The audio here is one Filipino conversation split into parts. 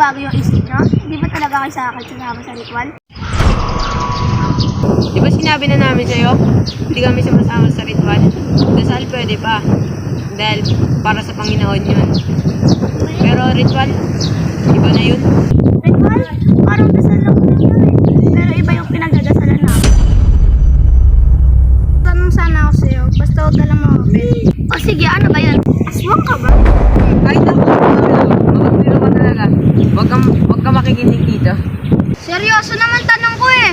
magbabago yung isip nyo? Hindi ba talaga kayo sa akin sumama sa ritual? Di ba sinabi na namin sa'yo? Hindi kami sumasama sa ritual. Dasal pwede pa. Dahil para sa Panginoon yun. Pero ritual, iba na yun. Ritual? Parang dasal lang din yun eh. Pero iba yung pinagdadasalan namin. Tanong sana ako sa'yo, basta huwag ka lang mawapit. O sige, ano ba yan? Aswang ka ba? Kahit ako, mabagpiro ka talaga. Huwag ka makikinig dito. Seryoso naman tanong ko eh.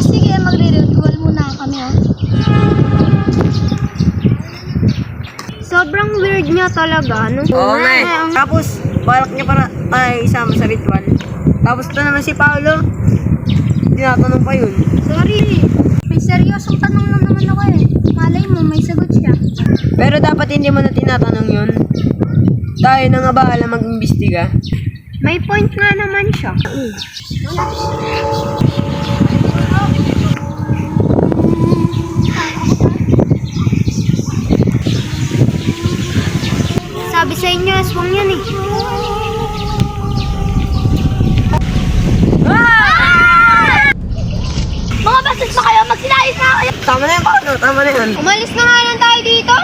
Sige, magre-ritual muna kami oh. Sobrang weird niya talaga, no? Oo nga eh. Tapos, balak niya para tayo isama sa ritual. Tapos ito naman si Paolo. Tinatanong pa yun. Sorry, may seryosong tanong na naman ako eh. Malay mo, may sagot siya. Pero dapat hindi mo na tinatanong yun. Tayo na nga bahala mag-imbestiga. May point nga naman siya. Sabi sa inyo, aswang yan eh. Mga bastos na kayo, magsilayos na kayo. Tama na yan, Paolo. Tama na yan. Umalis na nga lang tayo dito.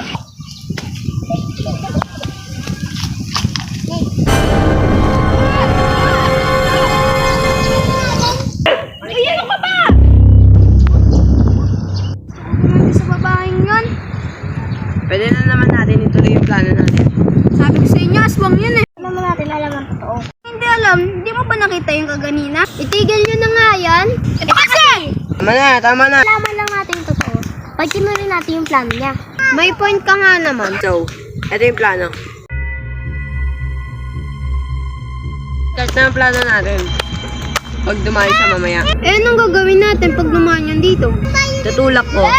Ay, ano ka ba? Ano sa babaeng yan? Pwede na naman natin ituloy yung plano natin. Sabi ko sa inyo, aswang yun eh. Alam mo natin, alam ang totoo. Hindi alam, hindi mo pa nakita yung kaganina? Itigil nyo na nga yan. Ito kasi! Tama na. Alaman lang natin yung totoo. Pagkinunin natin yung plano niya. May point ka nga naman. So, ito yung plano. Start na ang plano natin. Pag dumayo siya mamaya. Eh, anong gagawin natin pag dumaan yan dito? Tutulak ko.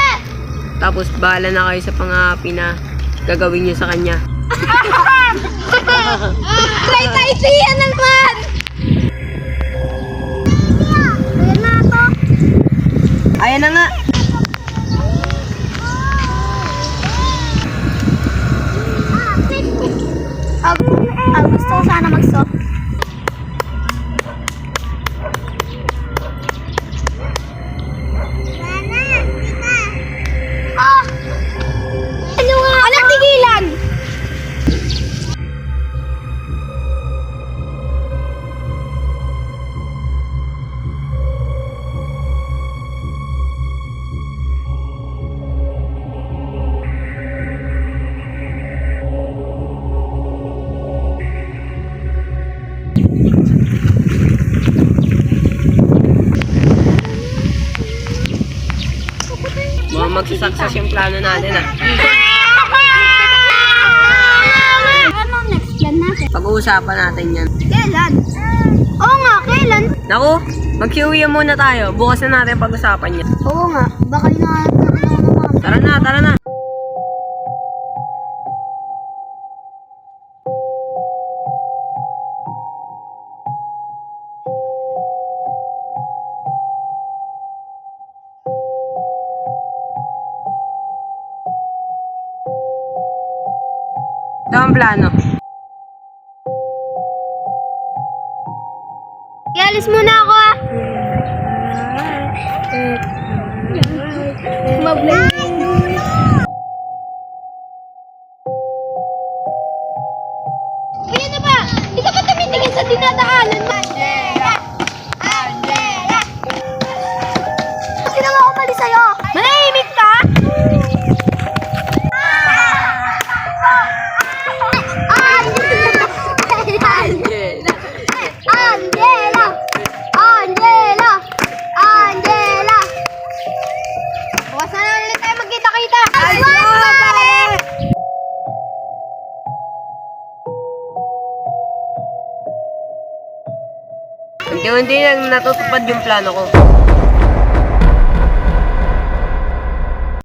Tapos bahala na kayo sa pangapi na gagawin niyo sa kanya. Try tayo siya naman! Ayan na to. Ayan na nga. Gusto ko sana mag-stop. Ano nga? Anong tigilan? Mukhang magsasuccess yung plano natin ah. Ano ang next plan natin? Pag-uusapan natin yan. Kailan? Oo nga, kailan? Naku, mag-QE muna tayo. Bukas na natin pag-usapan yan. Oo nga, baka hinahanap na ng mga... Tara na, tara na. Ito ang plano. Ialis muna ako ah! Mablay. Ayan na ba? Di ka ba tumitingin sa dinadaanan mo? Angela! Angela! Sino ako mali sa'yo? Manahimik ka? Angela! Angela! Angela! Bukas na ulit tayo magkita-kita! Aswang! Unti-unti nang natutupad yung plano ko.